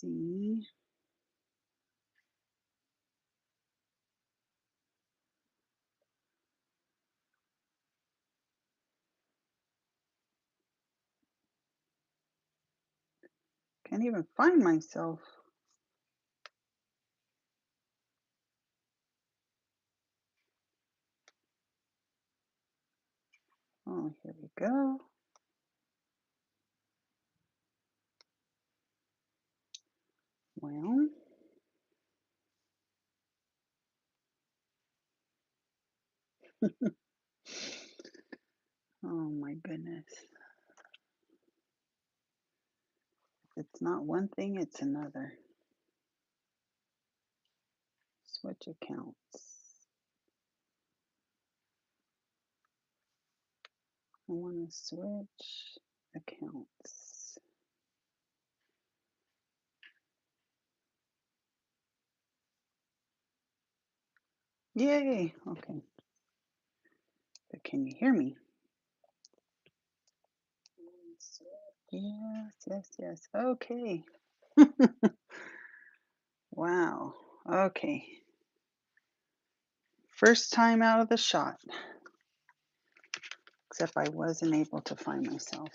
See. Can't even find myself. Oh, here we go. Well. Oh my goodness. It's not one thing, it's another. Switch accounts. I want to switch accounts. Yay. Okay. But can you hear me? Yes, yes, yes. Okay. Wow. Okay. First time out of the shot. Except I wasn't able to find myself.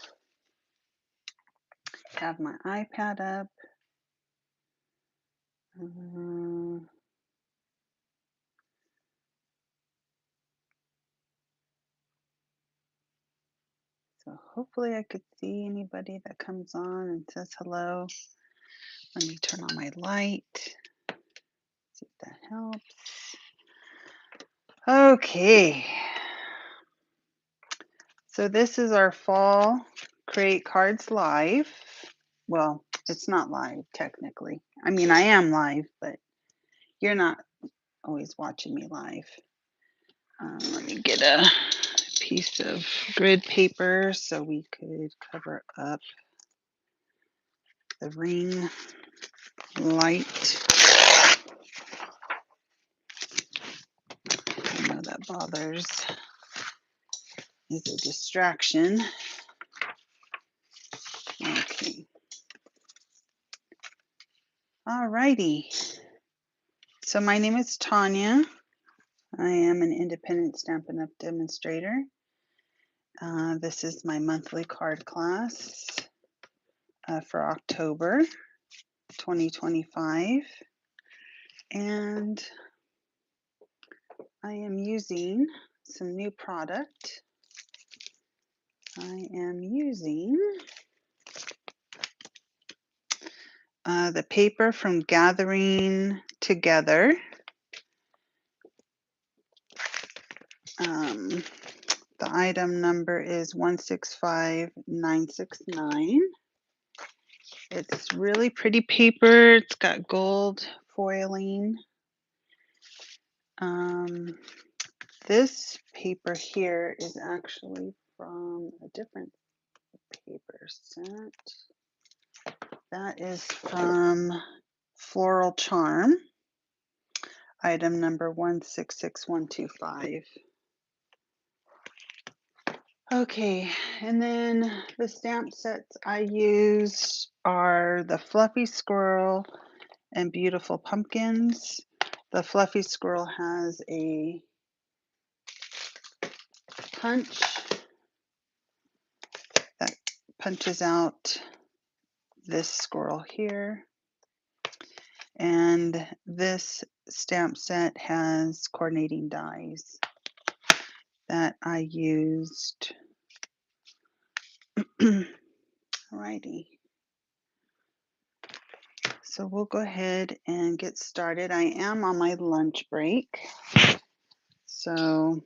Have my iPad up. So hopefully I could see anybody that comes on and says hello. Let me turn on my light. See if that helps. Okay. So this is our fall Create Cards Live. Well, it's not live technically. I mean, I am live, but you're not always watching me live. Let me get a piece of grid paper so we could cover up the ring light. I know that bothers, is a distraction. Okay. Alrighty. So my name is Tanya. I am an independent Stampin' Up! Demonstrator. This is my monthly card class for October 2025. And I am using some new product. I am using the paper from Gathering Together. The item number is 165969. It's really pretty paper. It's got gold foiling. This paper here is actually from a different paper set. That is from Floral Charm, item number 166125. Okay, and then the stamp sets I use are the Fluffy Squirrel and Beautiful Pumpkins. The Fluffy Squirrel has a punch that punches out this squirrel here. And this stamp set has coordinating dies that I used. Alrighty. So we'll go ahead and get started. I am on my lunch break. So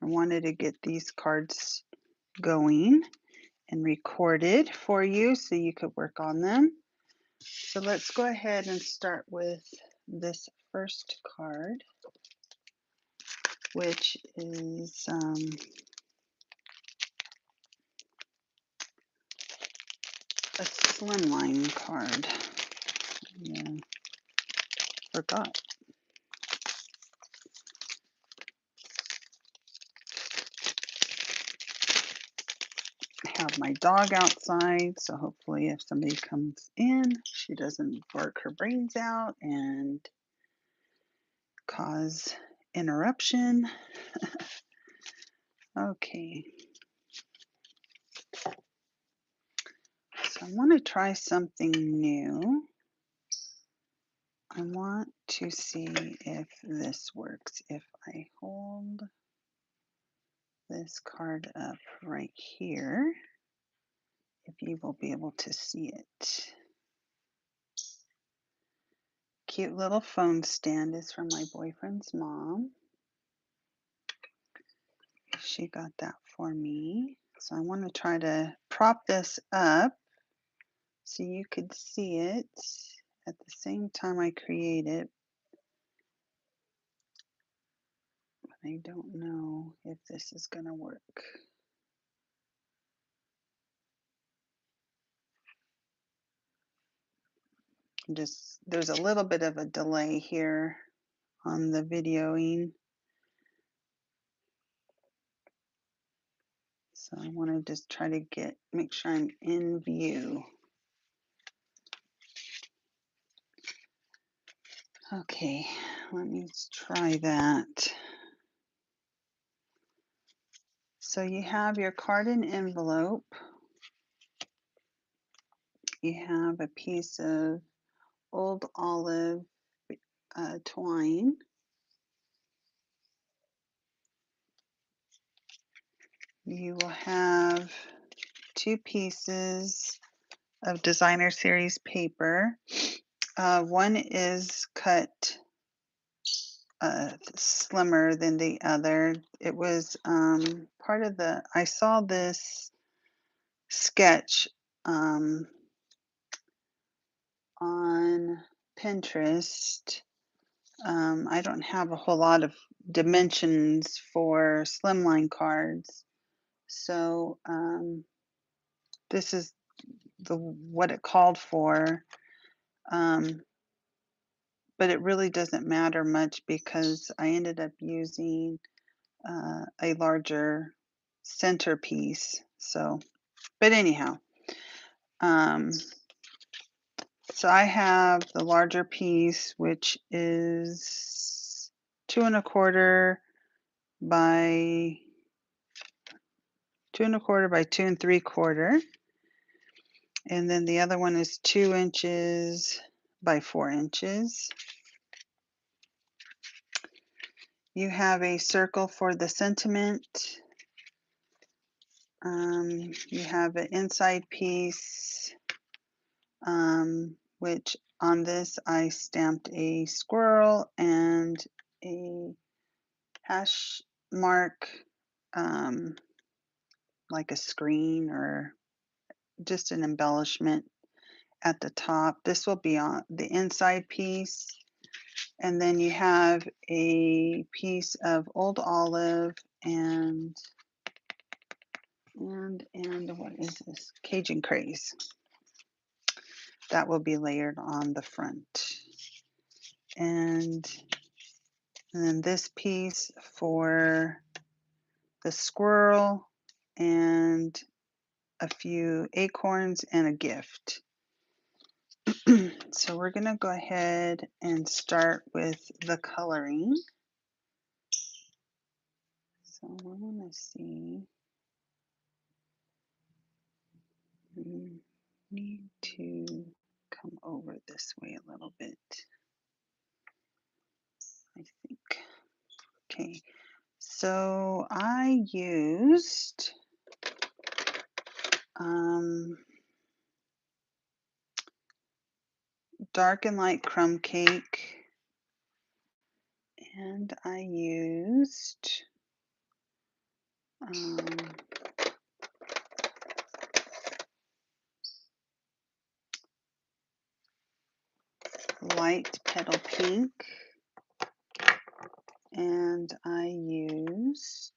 I wanted to get these cards going and recorded for you so you could work on them. So let's go ahead and start with this first card, which is a slimline card. Yeah, forgot. I have my dog outside, so hopefully if somebody comes in, she doesn't bark her brains out and cause interruption. Okay. So I want to try something new. I want to see if this works. If I hold this card up right here, if you will be able to see it. Cute little phone stand is from my boyfriend's mom. She got that for me. So I want to try to prop this up so you could see it at the same time I create it. I don't know if this is going to work. There's a little bit of a delay here on the videoing. So I want to just try to make sure I'm in view. Okay, let me try that. So you have your card and envelope. You have a piece of old olive twine. You will have 2 pieces of designer series paper. One is cut slimmer than the other. It was part of I saw this sketch on Pinterest. I don't have a whole lot of dimensions for slimline cards. So this is what it called for. But it really doesn't matter much because I ended up using a larger centerpiece. So, but anyhow, so I have the larger piece, which is 2¼ by 2¼ by 2¾ and then the other one is 2 inches by 4 inches. You have a circle for the sentiment. You have an inside piece, which on this I stamped a squirrel and a hash mark, like a screen or just an embellishment at the top. This will be on the inside piece. And then you have a piece of old olive and what is this? Cajun craze. That will be layered on the front. And then this piece for the squirrel and a few acorns and a gift. So we're going to go ahead and start with the coloring. So we're going to see. We need to come over this way a little bit, I think. Okay, so I used dark and light crumb cake, and I used light petal pink, and I used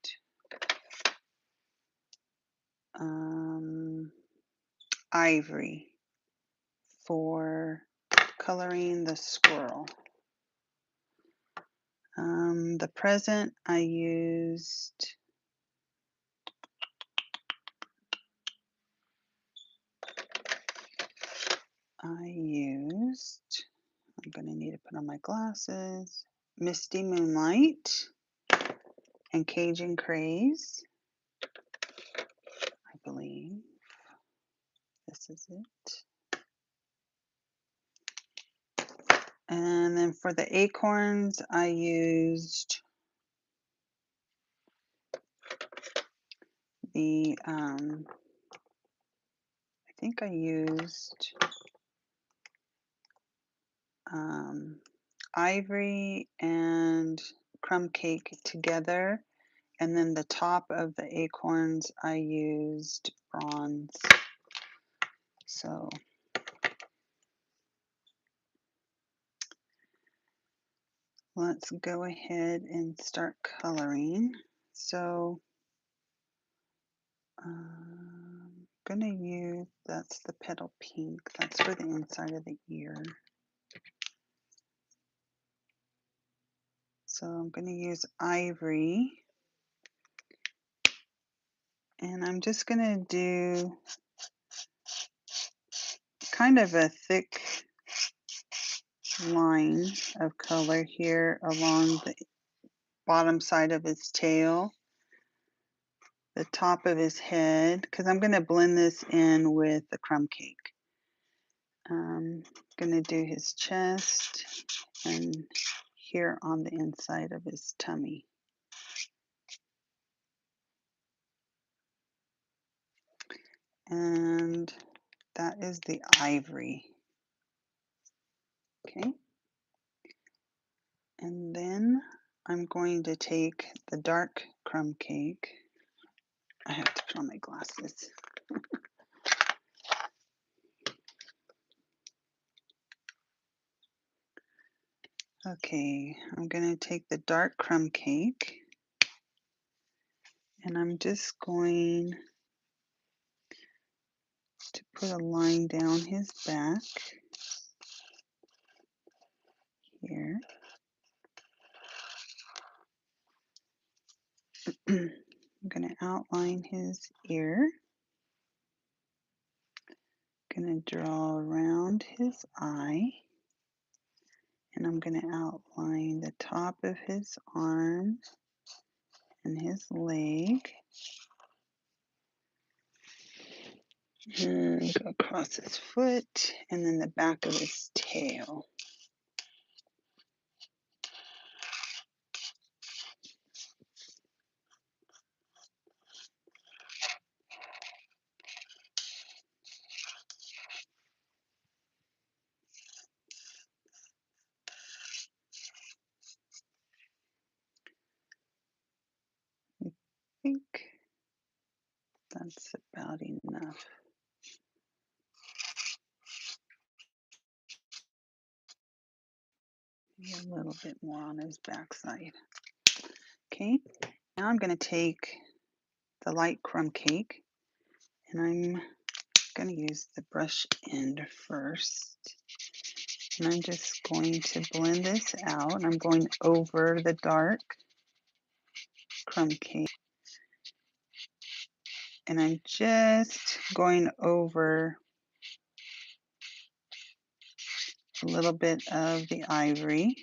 ivory for coloring the squirrel. The present I used I'm going to need to put on my glasses, Misty Moonlight and Cajun Craze. I believe this is it. And then for the acorns, I used the, I think I used ivory and crumb cake together. And then the top of the acorns, I used bronze. So let's go ahead and start coloring. So I'm gonna use, that's the petal pink, that's for the inside of the ear. So I'm gonna use ivory, and I'm just gonna do kind of a thick line of color here along the bottom side of his tail, the top of his head, because I'm going to blend this in with the crumb cake. I'm going to do his chest and here on the inside of his tummy. And that is the ivory. Okay. And then I'm going to take the dark crumb cake. I have to put on my glasses. Okay, I'm going to take the dark crumb cake, and I'm just going to put a line down his back here. I'm going to outline his ear. Going to draw around his eye, and I'm going to outline the top of his arm and his leg, and go across his foot, and then the back of his tail. I think that's about enough. A little bit more on his backside. Okay, now I'm going to take the light crumb cake, and I'm going to use the brush end first. And I'm just going to blend this out. I'm going over the dark crumb cake, and I'm just going over a little bit of the ivory.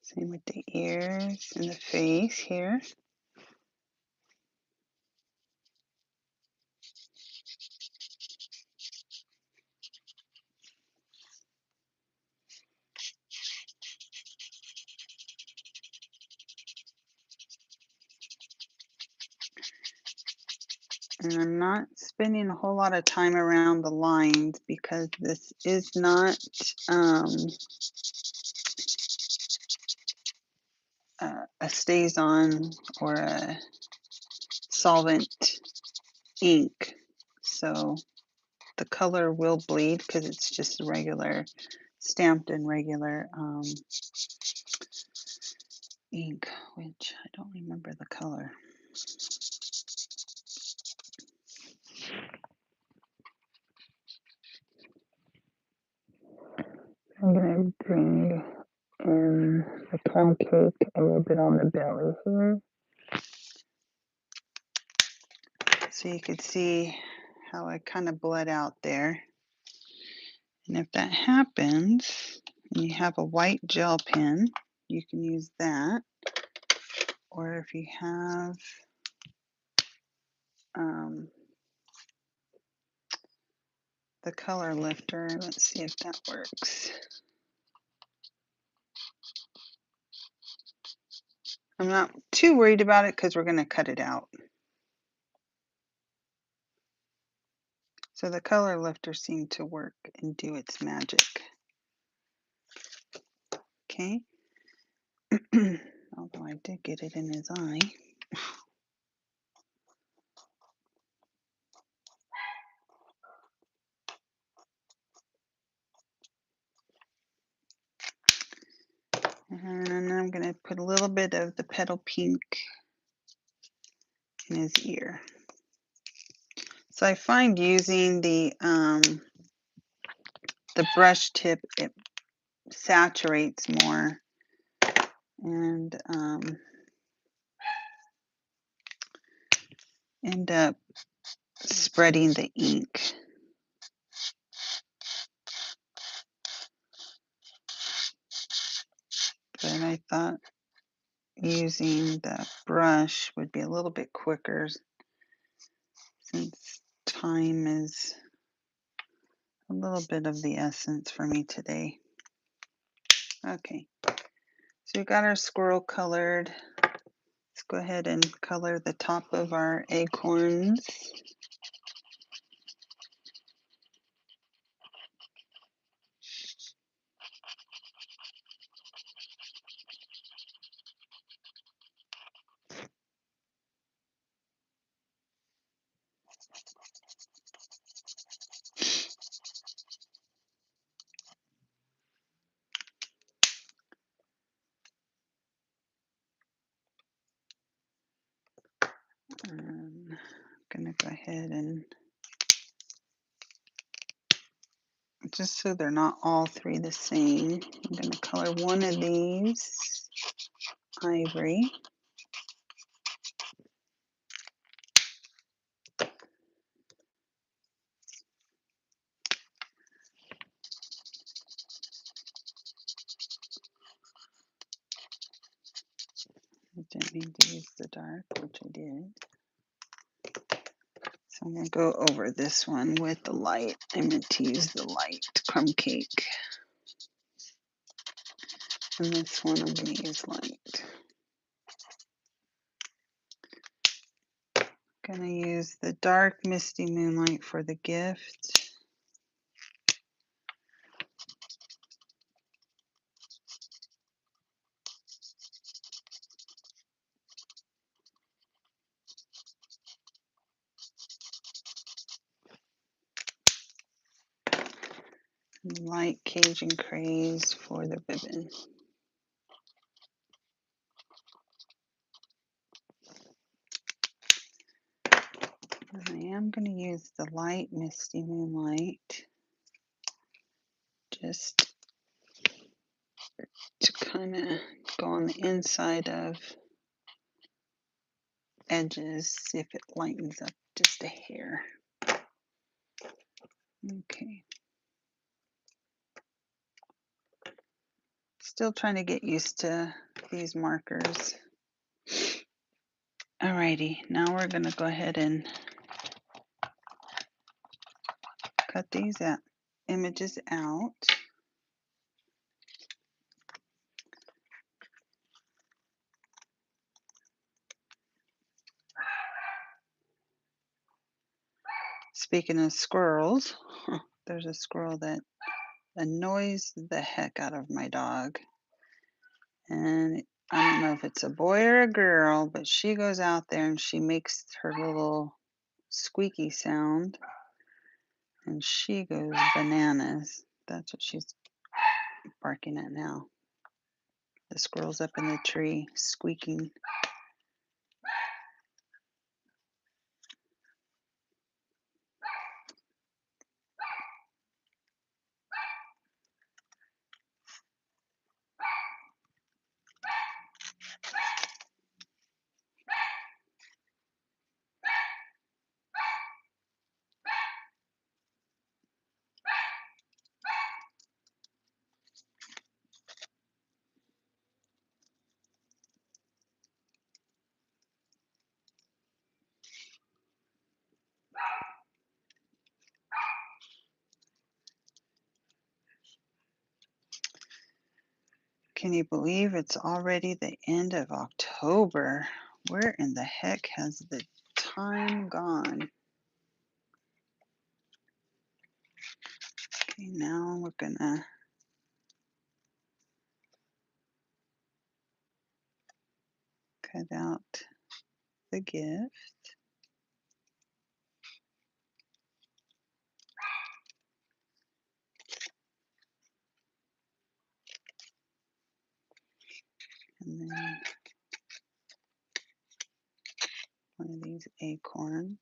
Same with the ears and the face here. And I'm not spending a whole lot of time around the lines because this is not a StazOn or a solvent ink. So the color will bleed because it's just regular, stamped in regular ink, which I don't remember the color. I'm going to bring in the plum cake a little bit on the belly here. So you could see how I kind of bled out there. And if that happens, and you have a white gel pen, you can use that. Or if you have the color lifter, let's see if that works. I'm not too worried about it because we're going to cut it out. So the color lifter seemed to work and do its magic. Okay. Although I did get it in his eye. And I'm going to put a little bit of the petal pink in his ear. So I find using the brush tip, it saturates more and end up spreading the ink. But I thought using the brush would be a little bit quicker since time is a little bit of the essence for me today. Okay, so we got our squirrel colored. Let's go ahead and color the top of our acorns. I'm gonna go ahead and just so they're not all three the same, I'm gonna color one of these ivory. I didn't mean to use the dark, which I did. So I'm going to go over this one with the light. I meant to use the light crumb cake. And this one I'm going to use light. I'm going to use the dark Misty Moonlight for the gift. And light Cajun Craze for the ribbon. And I am going to use the light Misty Moonlight just to kind of go on the inside of edges, see if it lightens up just a hair. Okay. Still trying to get used to these markers. Alrighty, now we're going to go ahead and cut these images out. Speaking of squirrels, there's a squirrel that annoys the heck out of my dog. And I don't know if it's a boy or a girl, but she goes out there and she makes her little squeaky sound and she goes bananas. That's what she's barking at now. The squirrel's up in the tree squeaking. Can you believe it's already the end of October? Where in the heck has the time gone? Okay, now we're gonna cut out the gift. And then one of these acorns.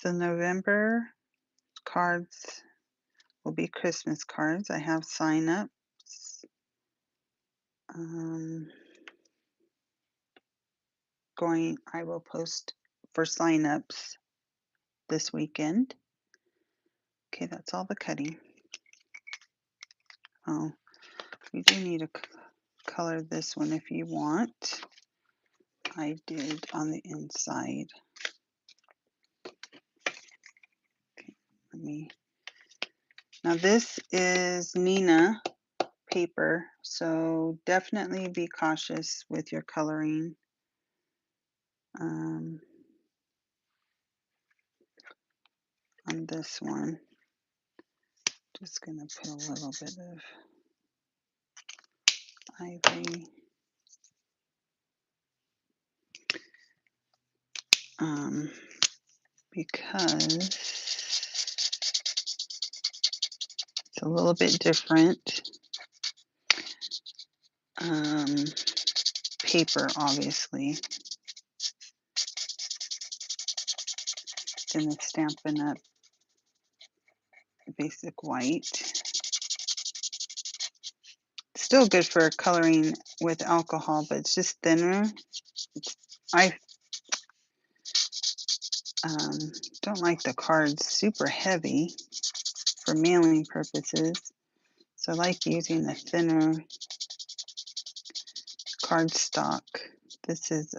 So November cards will be Christmas cards. I have sign-ups. I will post for sign-ups this weekend. Okay, that's all the cutting. Oh, we do need to color this one if you want. I did on the inside. Okay, now this is Neenah paper, so definitely be cautious with your coloring. On this one, just gonna put a little bit of ivory. Because it's a little bit different paper, obviously, than the Stampin' Up! Basic White. Still good for coloring with alcohol, but it's just thinner. I don't like the cards super heavy for mailing purposes, so I like using the thinner cardstock. This is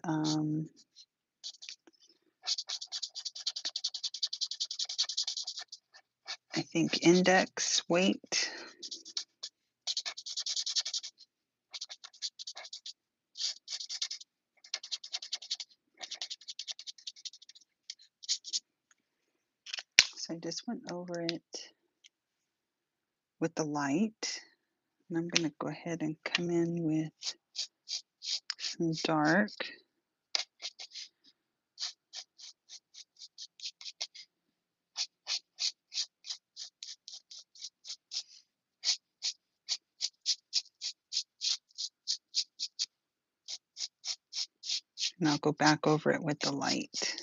I think index weight. just went over it with the light. And I'm going to go ahead and come in with some dark. And I'll go back over it with the light,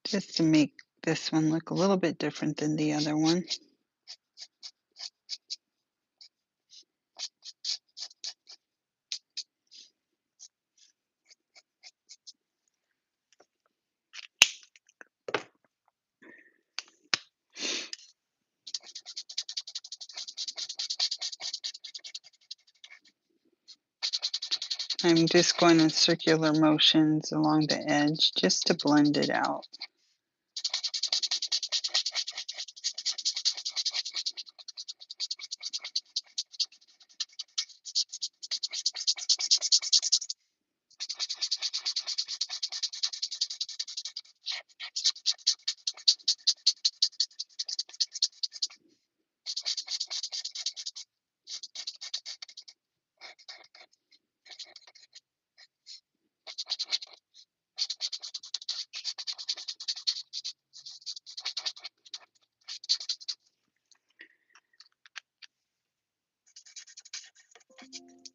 just to make this one look a little bit different than the other one. I'm just going in circular motions along the edge just to blend it out.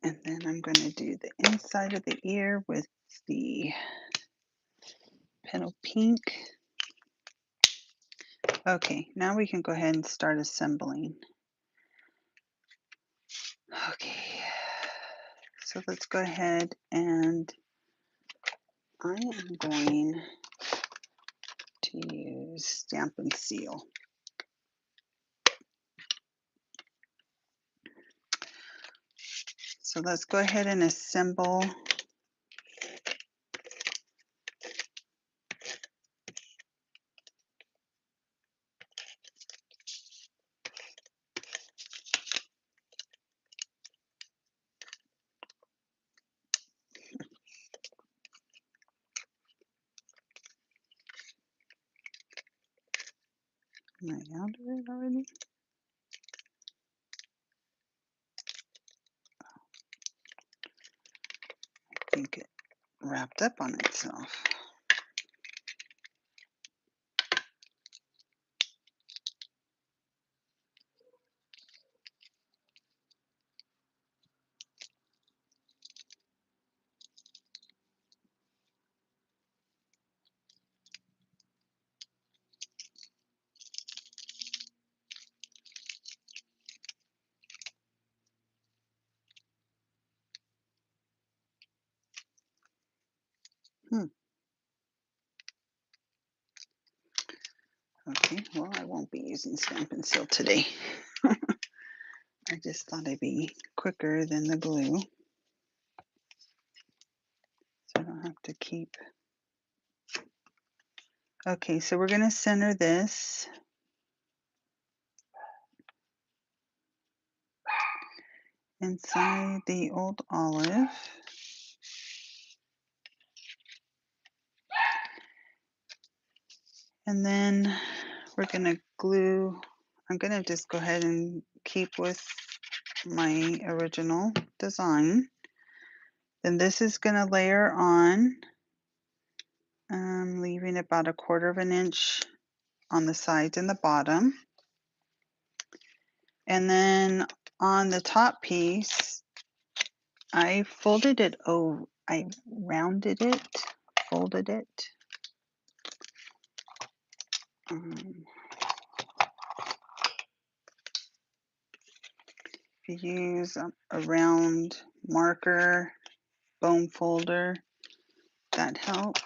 And then I'm going to do the inside of the ear with the petal pink. Okay, now we can go ahead and start assembling. Okay, so let's go ahead and I am going to use Stamp and Seal. So let's go ahead and assemble Am I out of it already? I think it wrapped up on itself. Okay, well, I won't be using Stamp and Seal today. I just thought I'd be quicker than the glue, so I don't have to keep. Okay, so we're going to center this. Inside the old olive. And then we're going to glue. I'm going to just go ahead and keep with my original design. Then this is going to layer on, leaving about 1/4 of an inch on the sides and the bottom. And then on the top piece, I folded it over, I rounded it, folded it. If you use a round marker, bone folder, that helps.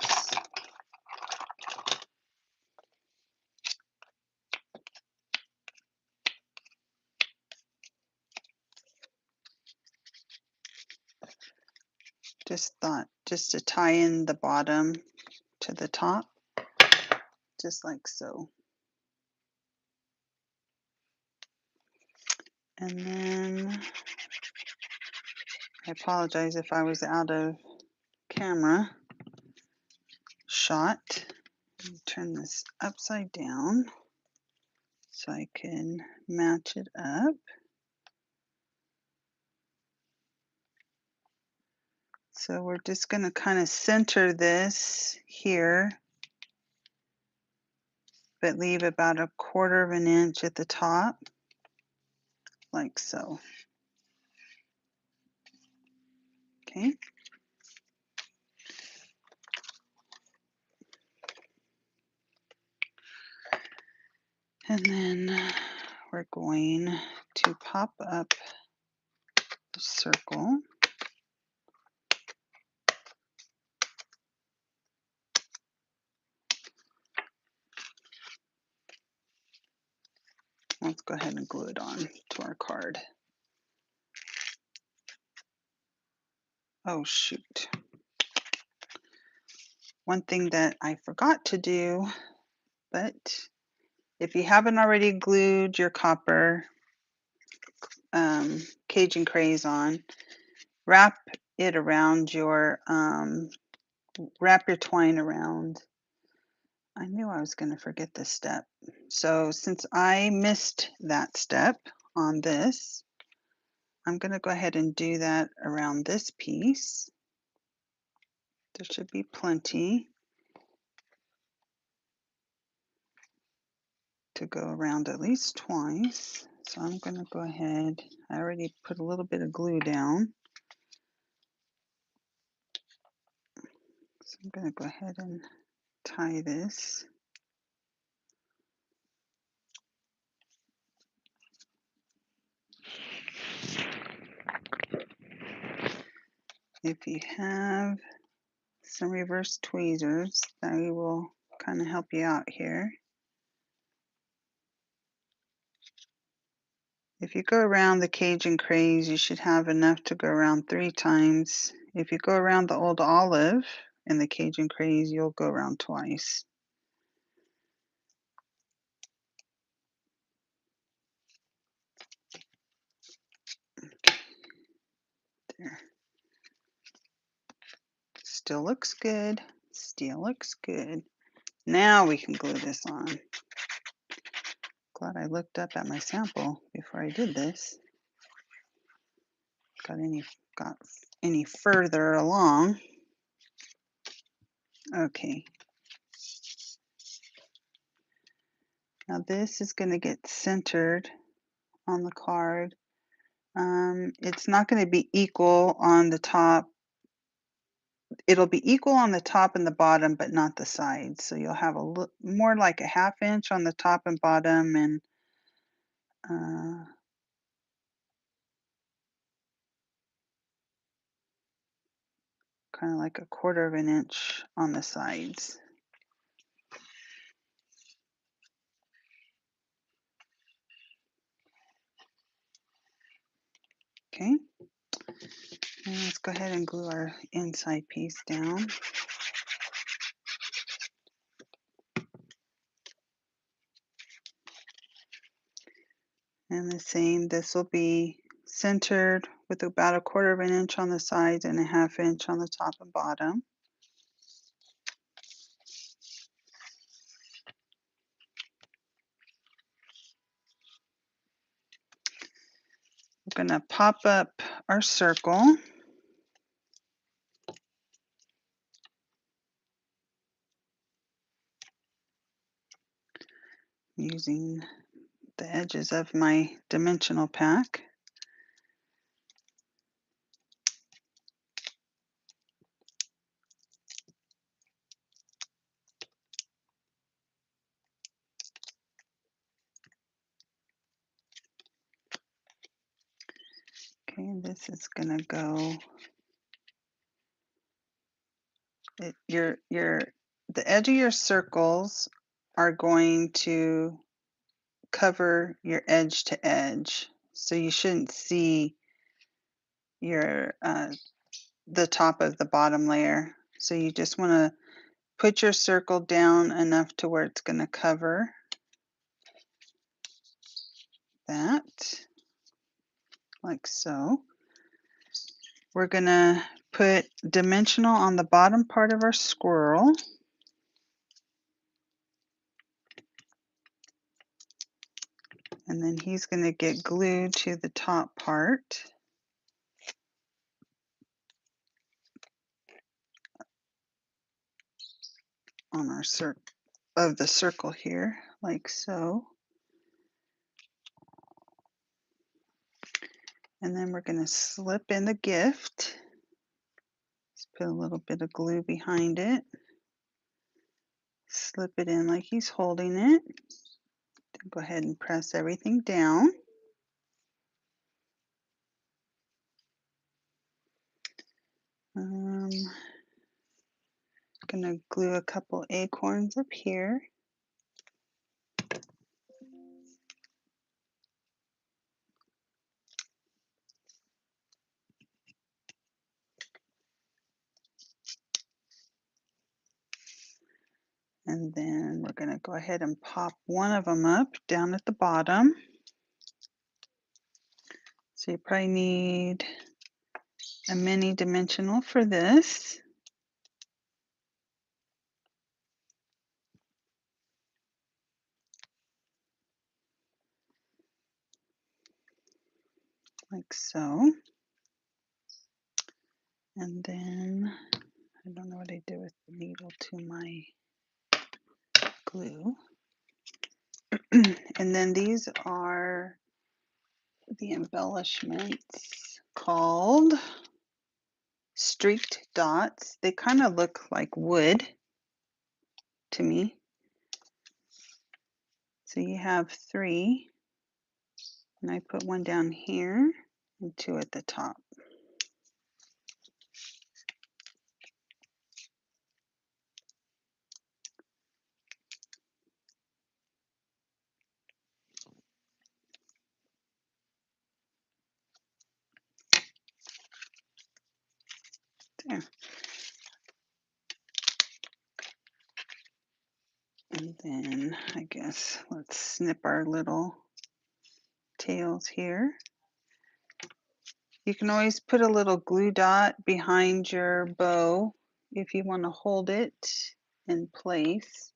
Just to tie in the bottom to the top, just like so. And then I apologize if I was out of camera shot. Turn this upside down so I can match it up. So we're just going to kind of center this here, but leave about 1/4 of an inch at the top, like so. Okay. And then we're going to pop up the circle. Let's go ahead and glue it on to our card. Oh, shoot. One thing that I forgot to do, but if you haven't already glued your copper Cajun Crayon, wrap it around your, wrap your twine around. I knew I was going to forget this step. So since I missed that step on this, I'm going to go ahead and do that around this piece. There should be plenty to go around at least twice. So I'm going to go ahead. I already put a little bit of glue down. So I'm going to go ahead and tie this. If you have some reverse tweezers, they will kind of help you out here. If you go around the Cajun Craze, you should have enough to go around 3 times. If you go around the Old Olive in the Cajun Craze, you'll go around twice. There. Still looks good. Still looks good. Now we can glue this on. Glad I looked up at my sample before I did this. Got any further along. Okay. Now this is going to get centered on the card. It's not going to be equal on the top. It'll be equal on the top and the bottom, but not the sides. So you'll have more like a 1/2 inch on the top and bottom, and kind of like 1/4 of an inch on the sides. Okay. And let's go ahead and glue our inside piece down. And the same, this will be centered with about 1/4 of an inch on the sides and a 1/2 inch on the top and bottom. We're going to pop up our circle using the edges of my dimensional pack. Okay, and this is going to go, the edge of your circles are going to cover your edge to edge. So you shouldn't see your the top of the bottom layer. So you just want to put your circle down enough to where it's going to cover that, like so. We're going to put dimensional on the bottom part of our squirrel. And then he's going to get glued to the top part on our circle here, like so. And then we're going to slip in the gift. Let's put a little bit of glue behind it. Slip it in like he's holding it. Then go ahead and press everything down. Gonna glue a couple acorns up here. And then we're going to go ahead and pop one of them up down at the bottom. So you probably need a mini dimensional for this. Like so. And then, I don't know what I did with the needle to my glue. And then these are the embellishments called streaked dots. They kind of look like wood to me. So you have 3, and I put one down here and 2 at the top. There. And then I guess let's snip our little tails here. You can always put a little glue dot behind your bow if you want to hold it in place.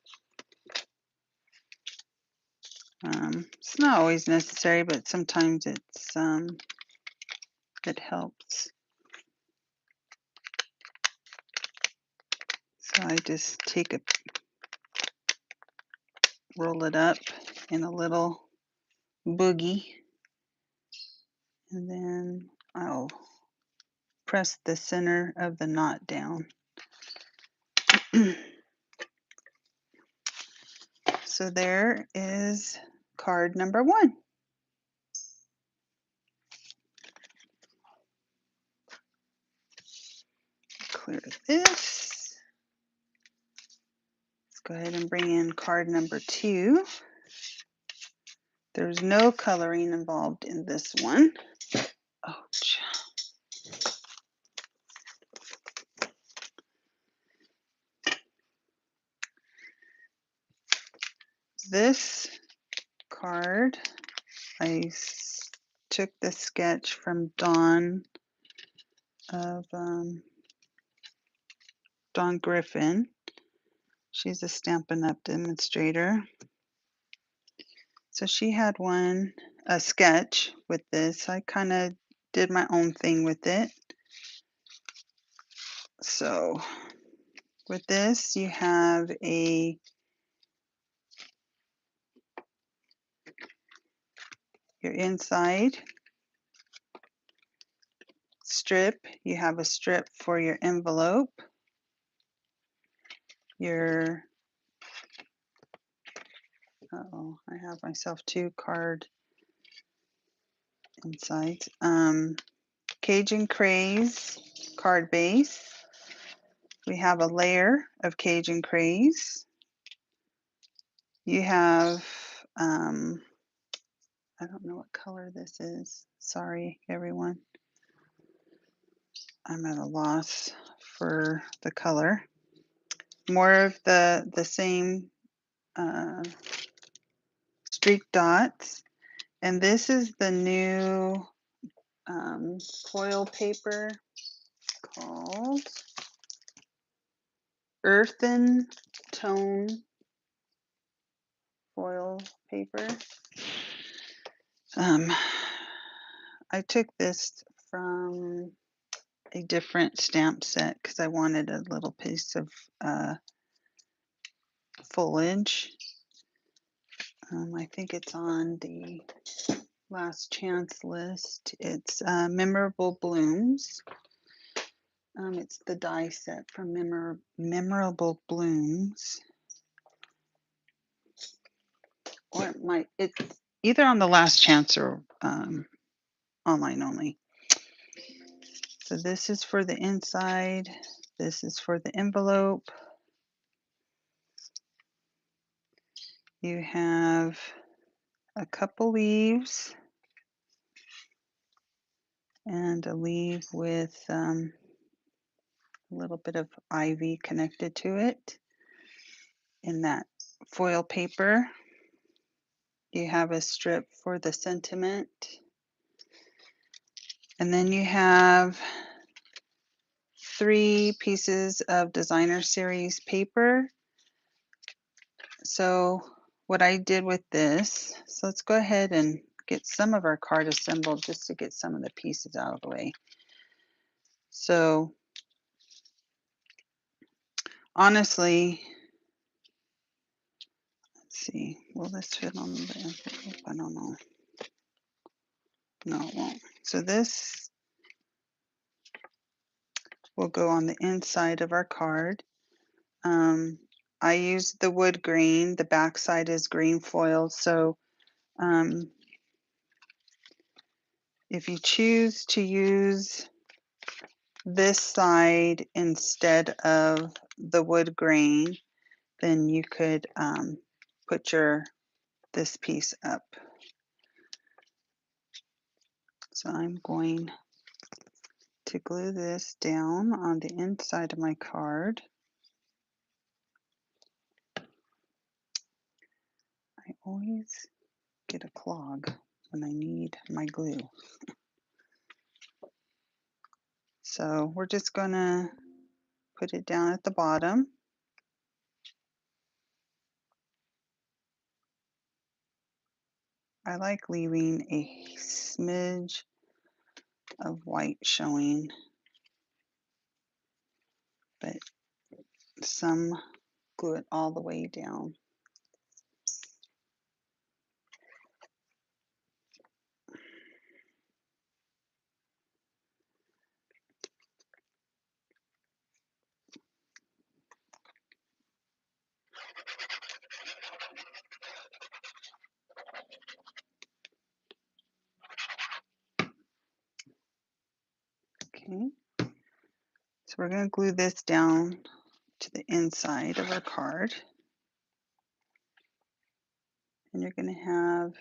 It's not always necessary, but sometimes it helps. So I just roll it up in a little boogie, and then I'll press the center of the knot down. So there is card number 1. Clear this. Let's go ahead and bring in card number 2. There's no coloring involved in this one. Ouch. This card, I took the sketch from Dawn Griffin. She's a Stampin' Up! Demonstrator. So she had a sketch with this. I kind of did my own thing with it. So with this, you have your inside strip. You have a strip for your envelope. I have myself 2 card insides. Cajun Craze card base. We have a layer of Cajun Craze. You have, I don't know what color this is. Sorry, everyone. I'm at a loss for the color. More of the same streak dots. And this is the new foil paper called Earthen Tone foil paper. Um, I took this from a different stamp set because I wanted a little piece of foliage. I think it's on the last chance list. It's Memorable Blooms. It's the die set from Memorable Blooms. Or it's either on the last chance or online only. So this is for the inside. This is for the envelope. You have a couple leaves and a leaf with a little bit of ivy connected to it. In that foil paper, you have a strip for the sentiment. And then you have 3 pieces of designer series paper. So what I did with this, so let's go ahead and get some of our card assembled just to get some of the pieces out of the way. So honestly, let's see, will this fit on the envelope? I don't know. No, it won't. So this will go on the inside of our card. I used the wood grain. The back side is green foil. So if you choose to use this side instead of the wood grain, then you could put this piece up. So I'm going to glue this down on the inside of my card. I always get a clog when I need my glue. So we're just going to put it down at the bottom. I like leaving a smidge of white showing, but some glue it all the way down. Okay, so we're going to glue this down to the inside of our card. And you're going to have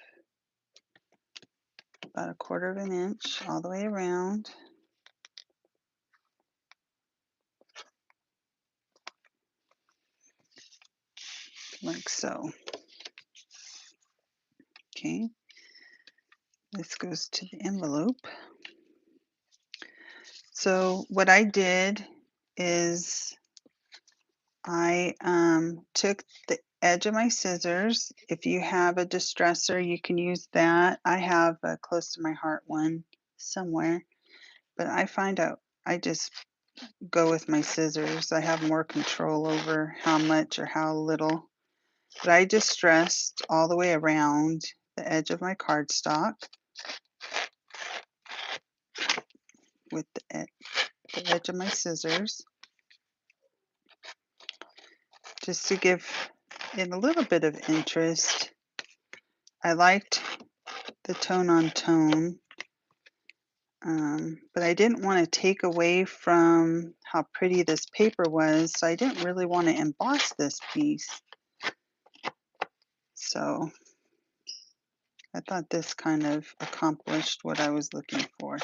about 1/4 of an inch all the way around. Like so. Okay, this goes to the envelope. So what I did is I took the edge of my scissors. If you have a distresser, you can use that. I have a close to my heart one somewhere, but I find out I just go with my scissors. I have more control over how much or how little. But I distressed all the way around the edge of my cardstock with the edge of my scissors, just to give it a little bit of interest. I liked the tone on tone, but I didn't want to take away from how pretty this paper was, so I didn't really want to emboss this piece. So I thought this kind of accomplished what I was looking for.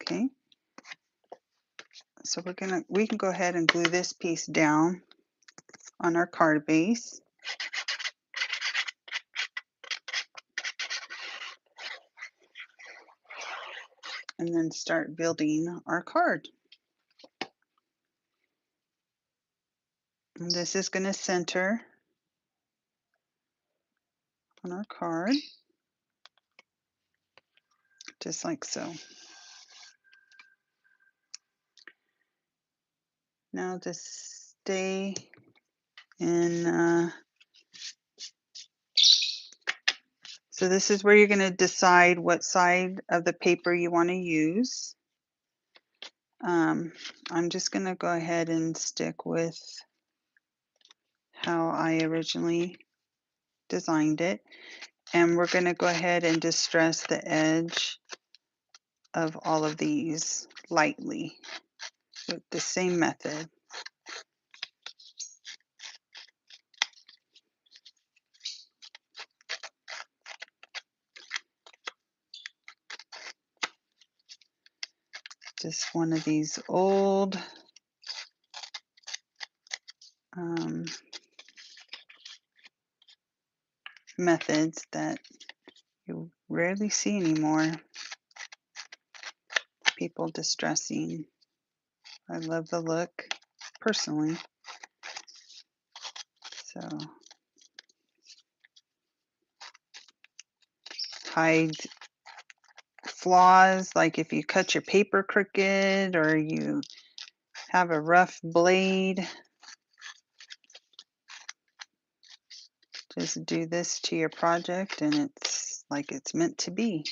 Okay, so we can go ahead and glue this piece down on our card base. And then start building our card. And this is going to center on our card, just like so. Now just stay in, so this is where you're going to decide what side of the paper you want to use. I'm just going to go ahead and stick with how I originally designed it. And we're going to go ahead and distress the edge of all of these lightly with the same method. Just one of these old methods that you rarely see anymore. People distressing. I love the look personally. So hide flaws, like if you cut your paper crooked or you have a rough blade, just do this to your project and it's like it's meant to be.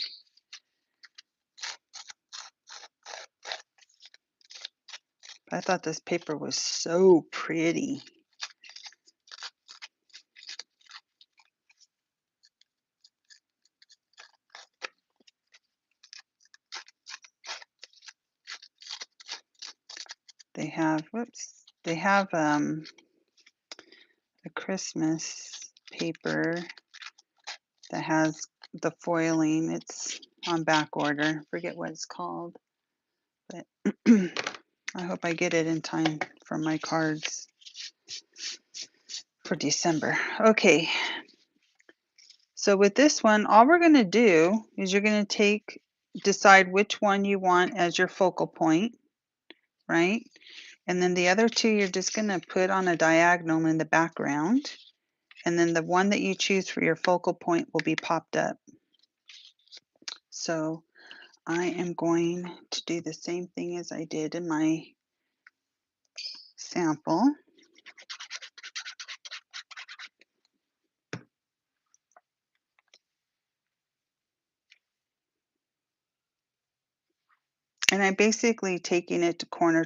I thought this paper was so pretty. They have, whoops, they have a Christmas paper that has the foiling. It's on back order. Forget what it's called, but I hope I get it in time for my cards for December. Okay. So with this one, all we're going to do is you're going to decide which one you want as your focal point, right? And then the other two you're just going to put on a diagonal in the background. And then the one that you choose for your focal point will be popped up. So I am going to do the same thing as I did in my sample. And I'm basically taking it to corner,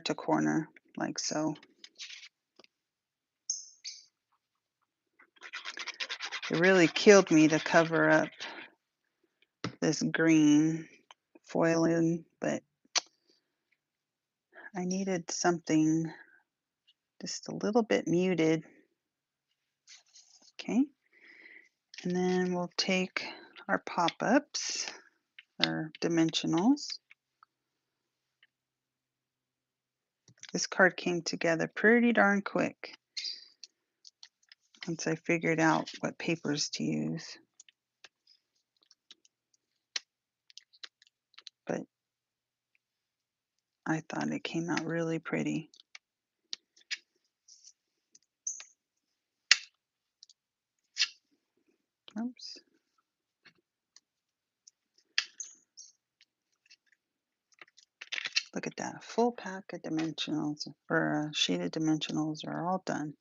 like so. It really killed me to cover up this green foiling, but I needed something just a little bit muted. Okay. And then we'll take our pop-ups, our dimensionals. This card came together pretty darn quick once I figured out what papers to use. But I thought it came out really pretty. Oops. Look at that, a full pack of dimensionals, or a sheet of dimensionals are all done.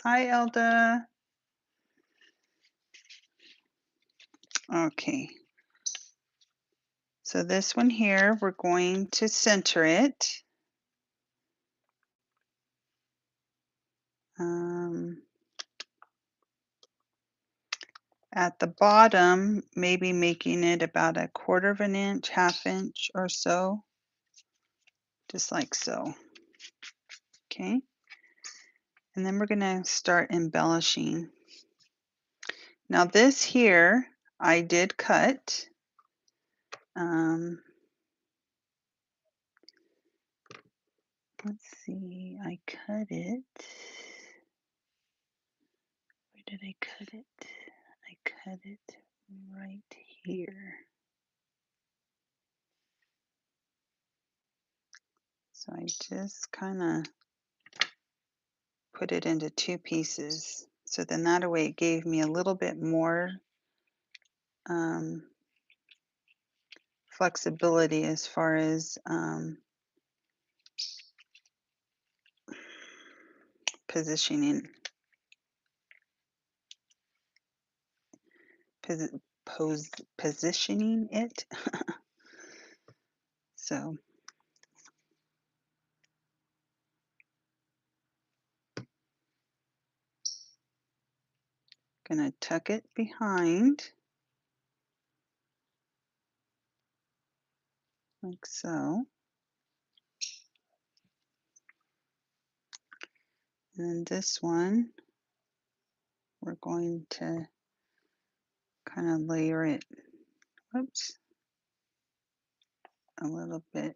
Hi, Elda. Okay. So this one here, we're going to center it. At the bottom, maybe making it about 1/4 of an inch, 1/2 inch or so, just like so. Okay. And then we're going to start embellishing. Now this here, I did cut. Let's see, I cut it. did I cut it? I cut it right here. So I just kind of put it into two pieces. So then that way it gave me a little bit more um, flexibility as far as positioning positioning it. So gonna tuck it behind like so. And then this one, we're going to kind of layer it, whoops, a little bit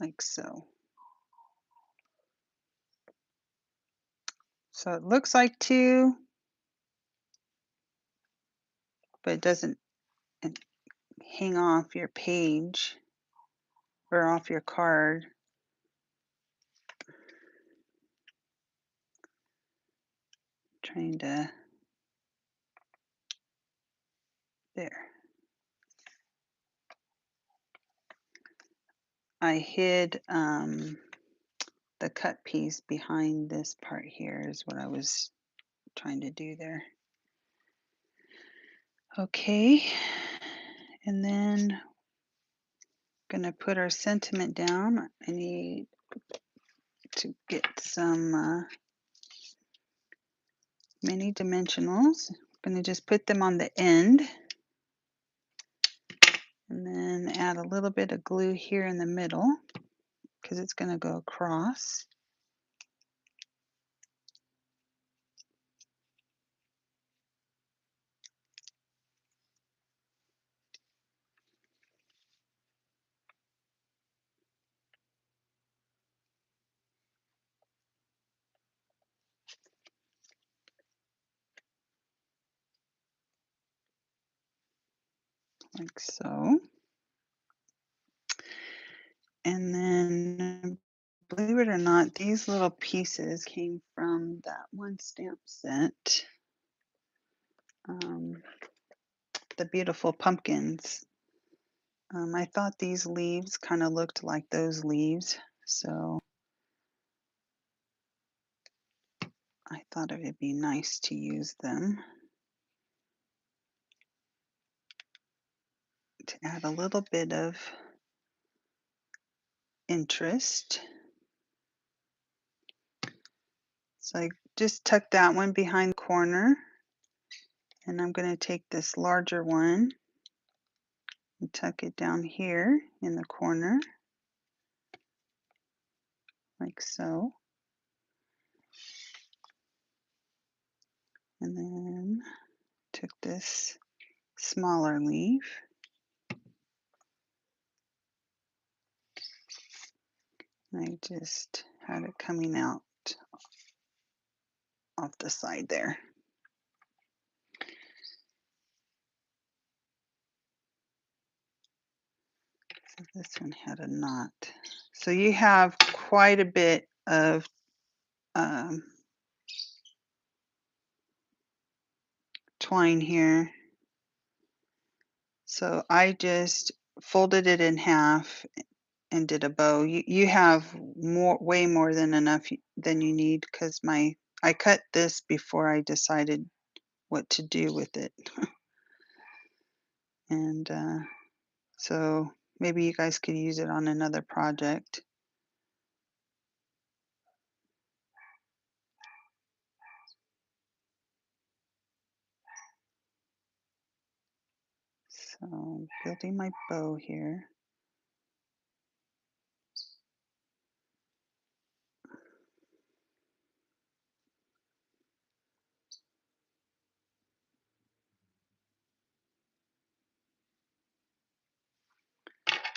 like so. So it looks like two, but it doesn't hang off your page or off your card. Trying to, there. I hid the cut piece behind this part here is what I was trying to do there. Okay, and then gonna put our sentiment down. I need to get some mini dimensionals. I'm gonna just put them on the end and then add a little bit of glue here in the middle because it's gonna go across. Like so. And then, believe it or not, these little pieces came from that one stamp set, the beautiful pumpkins. I thought these leaves kind of looked like those leaves, so I thought it would be nice to use them to add a little bit of interest. So I just tucked that one behind the corner, and I'm going to take this larger one and tuck it down here in the corner, like so. And then took this smaller leaf. And I just had it coming out off the side there. So this one had a knot. So you have quite a bit of twine here. So I just folded it in half and did a bow. You have way more than enough than you need because I cut this before I decided what to do with it. And so maybe you guys could use it on another project. So building my bow here.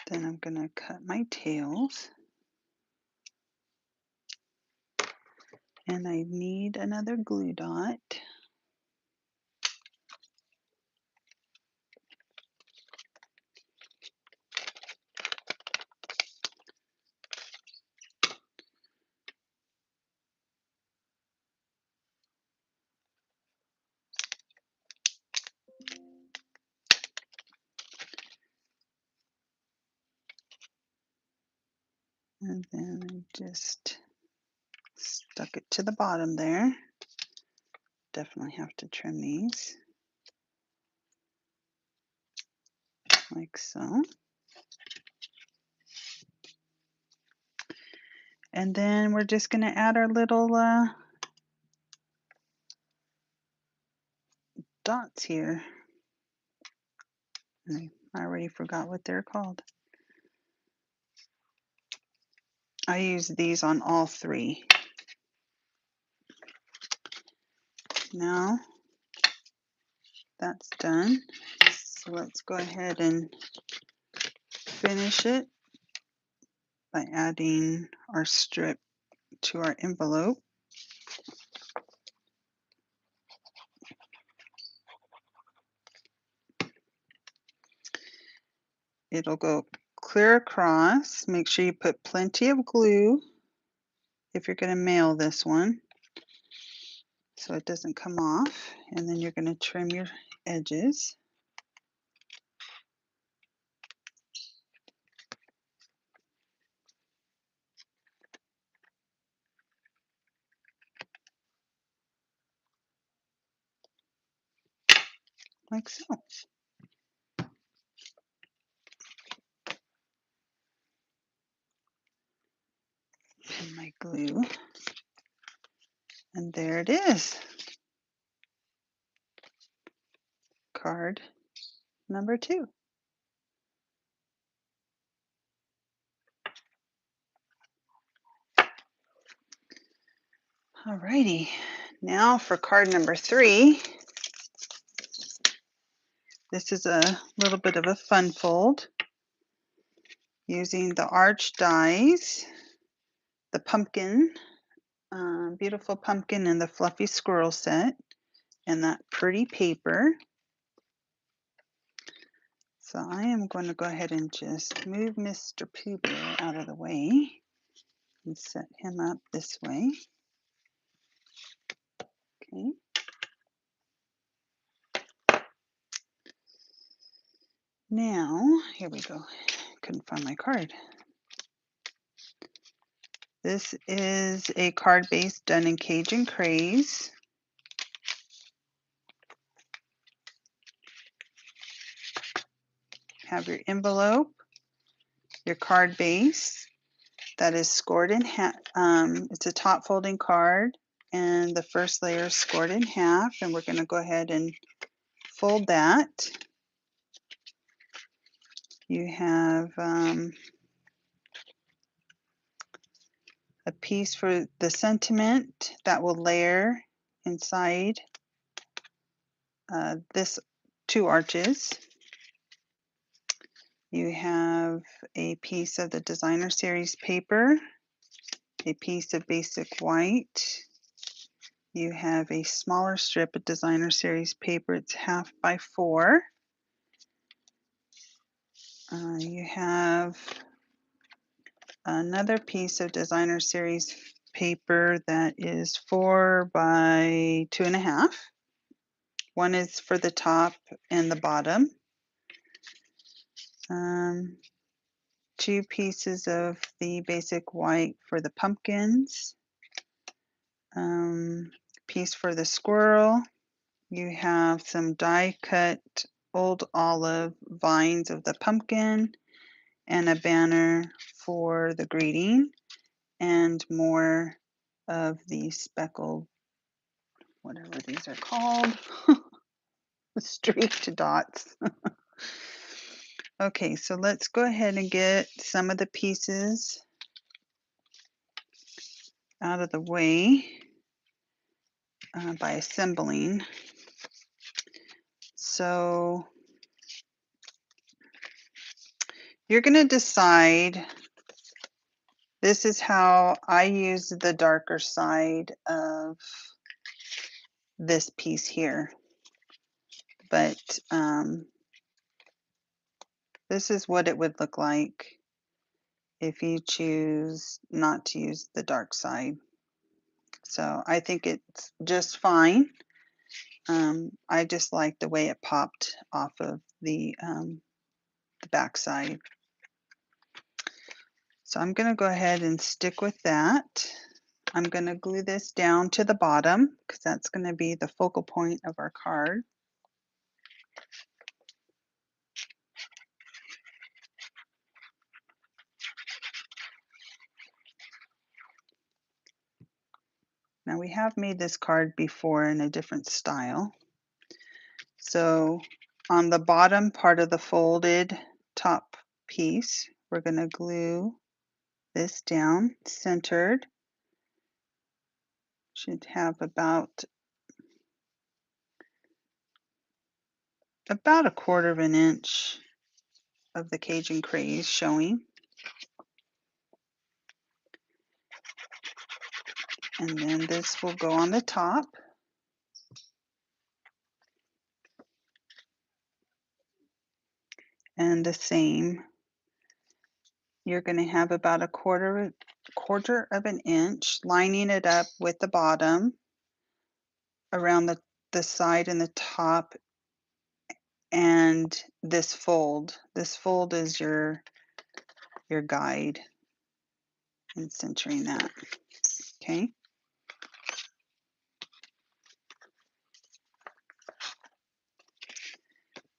Then I'm going to cut my tails. And I need another glue dot. And then I just stuck it to the bottom there. Definitely have to trim these like so. And then we're just going to add our little dots here. I already forgot what they're called. I use these on all three. Now that's done. So let's go ahead and finish it by adding our strip to our envelope. It'll go clear across. Make sure you put plenty of glue if you're going to mail this one so it doesn't come off. And then you're going to trim your edges. Like so. And my glue. And there it is. Card number 2. Alrighty, now for card number 3. This is a little bit of a fun fold using the arch dies, the pumpkin, beautiful pumpkin and the fluffy squirrel set, and that pretty paper. So I am going to go ahead and just move Mr. Pooh Bear out of the way and set him up this way. Okay. Now, here we go. Couldn't find my card. This is a card base done in Cajun Craze. Have your envelope, your card base that is scored in half. It's a top folding card, and the first layer is scored in half, and we're going to go ahead and fold that. You have a piece for the sentiment that will layer inside this 2 arches. You have a piece of the Designer Series paper, a piece of basic white. You have a smaller strip of Designer Series paper. It's 1/2 by 4. You have another piece of Designer Series paper that is 4 by 2.5. One is for the top and the bottom. 2 pieces of the basic white for the pumpkins. Piece for the squirrel. You have some die cut old olive vines of the pumpkin and a banner for the greeting, and more of the speckled, whatever these are called, streaked dots. Okay, so let's go ahead and get some of the pieces out of the way by assembling. So you're going to decide. This is how I use the darker side of this piece here. But this is what it would look like if you choose not to use the dark side. So I think it's just fine. I just like the way it popped off of the back side. So I'm going to go ahead and stick with that. I'm going to glue this down to the bottom because that's going to be the focal point of our card. Now we have made this card before in a different style. So on the bottom part of the folded top piece, we're going to glue this down centered. Should have about a 1/4 inch of the Cajun Craze showing. And then this will go on the top. And the same, you're going to have about a quarter of an inch, lining it up with the bottom around the side and the top, and this fold. This fold is your guide in centering that. Okay.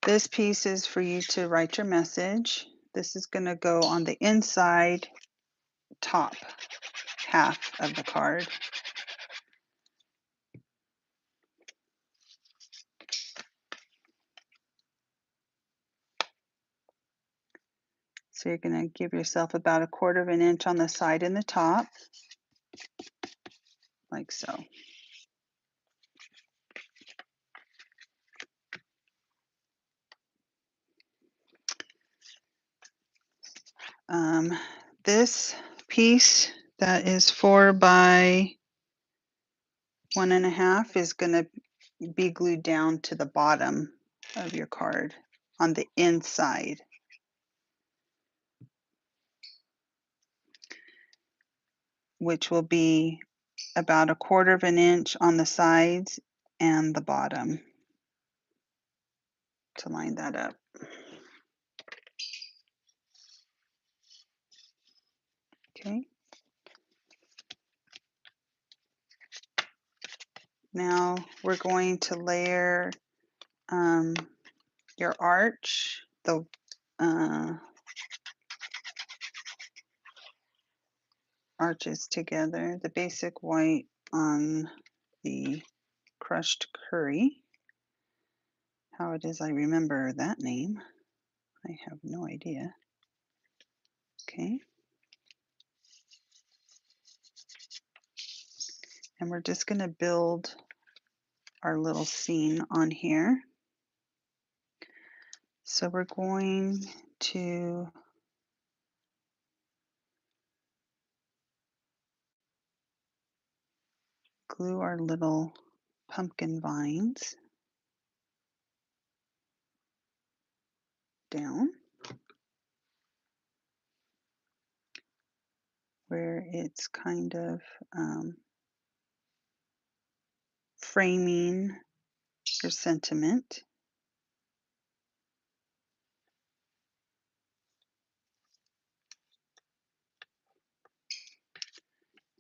This piece is for you to write your message. This is going to go on the inside top half of the card. So you're going to give yourself about a 1/4 inch on the side and the top, like so. This piece that is 4 by 1.5 is going to be glued down to the bottom of your card on the inside. Which will be about a 1/4 inch on the sides and the bottom to line that up. Okay. Now we're going to layer your arch, the arches together, the basic white on the crushed curry. How it is I remember that name, I have no idea. Okay. And we're just going to build our little scene on here. So we're going to glue our little pumpkin vines down where it's kind of framing your sentiment.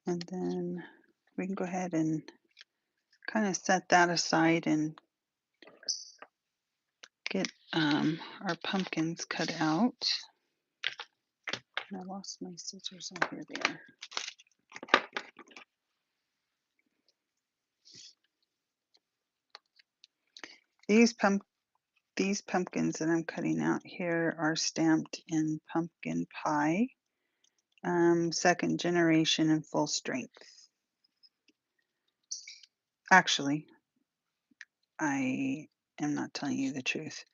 And then we can go ahead and kind of set that aside and get our pumpkins cut out. And I lost my scissors. Oh, here they are. These pumpkins that I'm cutting out here are stamped in pumpkin pie, 2nd generation and full strength. Actually, I am not telling you the truth.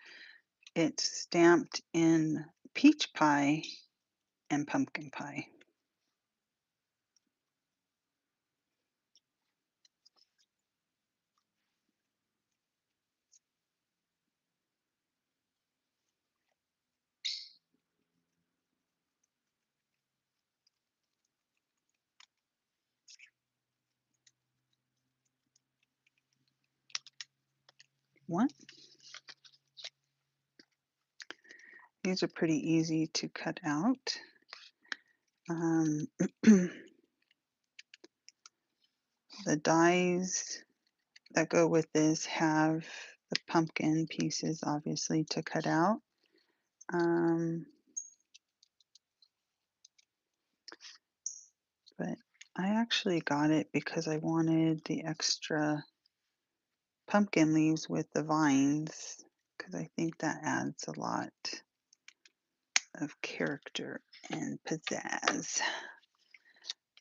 It's stamped in peach pie and pumpkin pie. What? These are pretty easy to cut out. Um, the dies that go with this have the pumpkin pieces, obviously, to cut out. But I actually got it because I wanted the extra pumpkin leaves with the vines, because I think that adds a lot of character and pizzazz.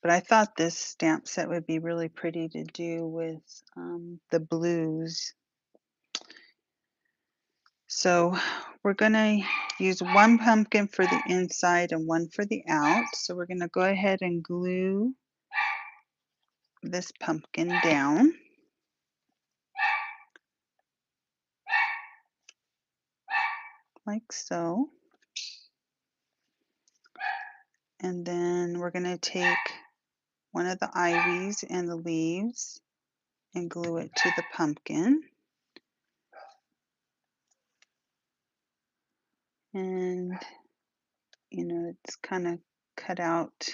But I thought this stamp set would be really pretty to do with the blues. So we're going to use one pumpkin for the inside and one for the out. So we're going to go ahead and glue this pumpkin down. Like so. And then we're going to take one of the ivies and the leaves and glue it to the pumpkin. And, you know, it's kind of cut out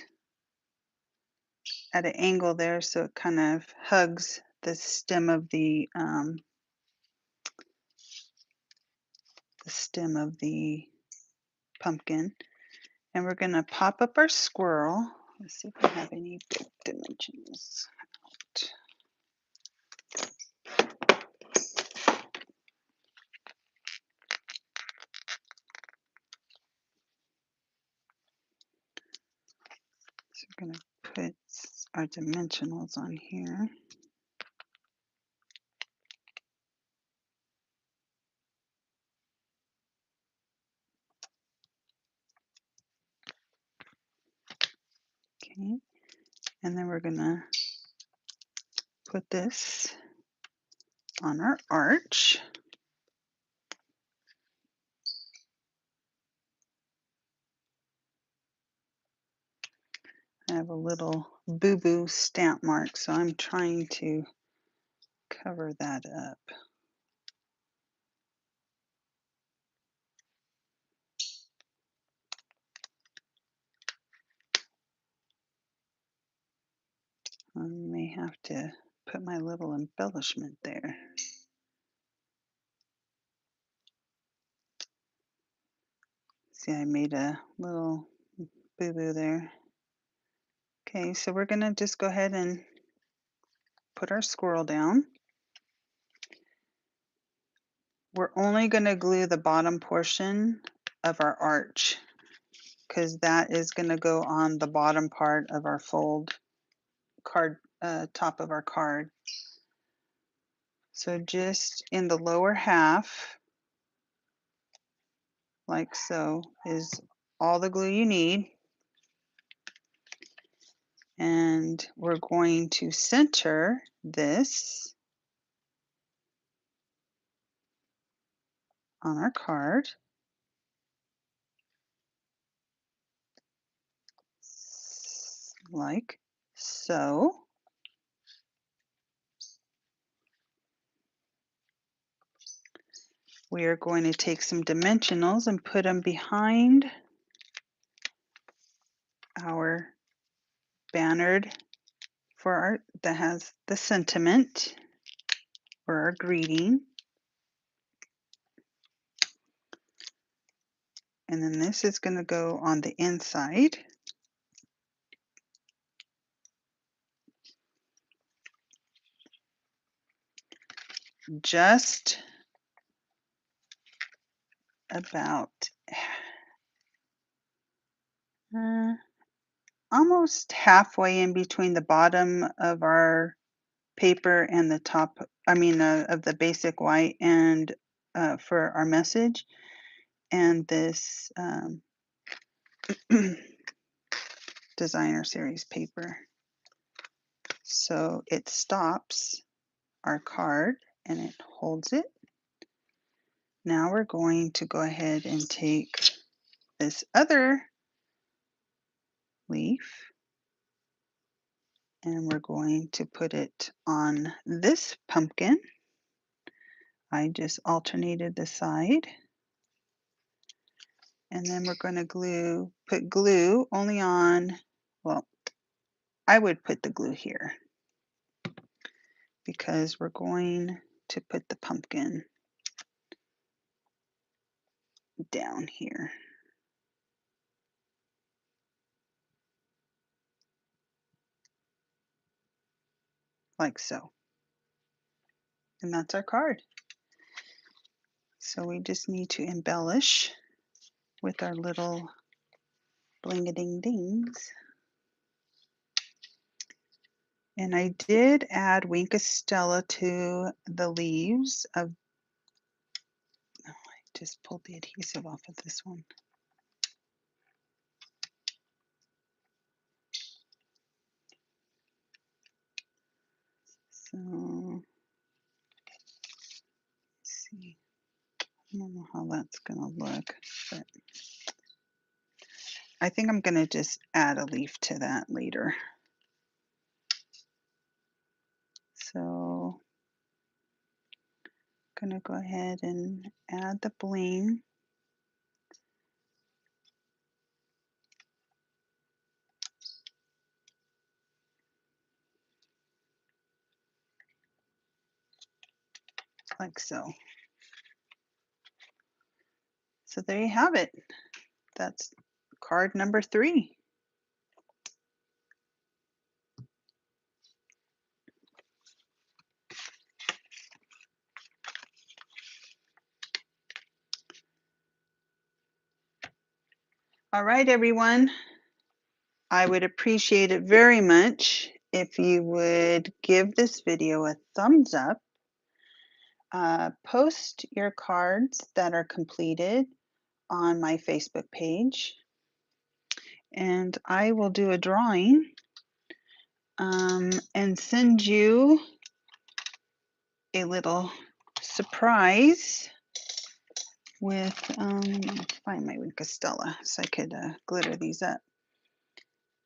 at an angle there, so it kind of hugs the stem of the pumpkin. And we're going to pop up our squirrel. Let's see if I have any big dimensions out. So we're going to put our dimensionals on here. Okay, and then we're going to put this on our arch. I have a little boo-boo stamp mark, so I'm trying to cover that up. I may have to put my little embellishment there. See, I made a little boo-boo there. Okay, so we're going to just go ahead and put our squirrel down. We're only going to glue the bottom portion of our arch because that is going to go on the bottom part of our fold card, top of our card. So just in the lower half, like so, is all the glue you need. And we're going to center this on our card. Like so. We are going to take some dimensionals and put them behind our banner for our that has the sentiment for our greeting. And then this is going to go on the inside. Just about almost halfway in between the bottom of our paper and the top, of the basic white and for our message, and this designer series paper. So it stops our card and it holds it. Now we're going to go ahead and take this other leaf and we're going to put it on this pumpkin. I just alternated the side. And then we're going to put glue only on, well, I would put the glue here because we're going to put the pumpkin down here. Like so. And that's our card. So we just need to embellish with our little bling-a-ding-dings. And I did add Wink of Stella to the leaves of, oh, I just pulled the adhesive off of this one. So, let's see. I don't know how that's going to look, but I think I'm going to just add a leaf to that later. So, I'm going to go ahead and add the bling. Like so. So there you have it. That's card number 3. All right, everyone. I would appreciate it very much if you would give this video a thumbs up. Post your cards that are completed on my Facebook page, and I will do a drawing and send you a little surprise with, find my Wink of Stella so I could glitter these up.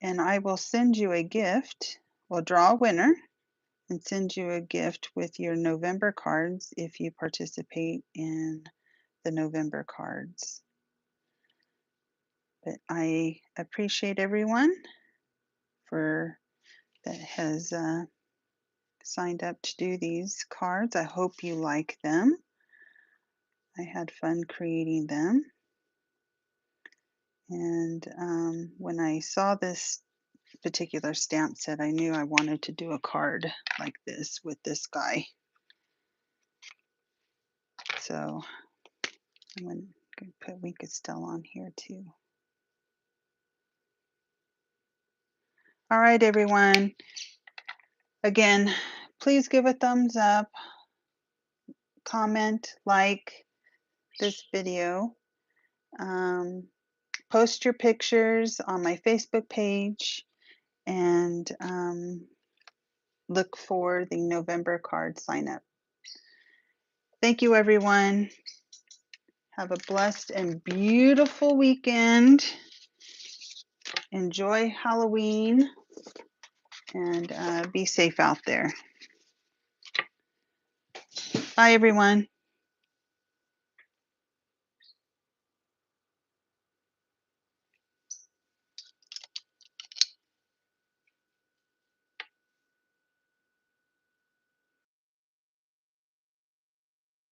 And I will send you a gift. We'll draw a winner and send you a gift with your November cards if you participate in the November cards. But I appreciate everyone that has signed up to do these cards. I hope you like them. I had fun creating them. And when I saw this particular stamp set, I knew I wanted to do a card like this with this guy. So I'm going to put Wink of Stella on here too. All right, everyone. Again, please give a thumbs up, comment, like this video. Post your pictures on my Facebook page and look for the November card sign up. Thank you, everyone. Have a blessed and beautiful weekend. Enjoy Halloween and be safe out there. Bye, everyone.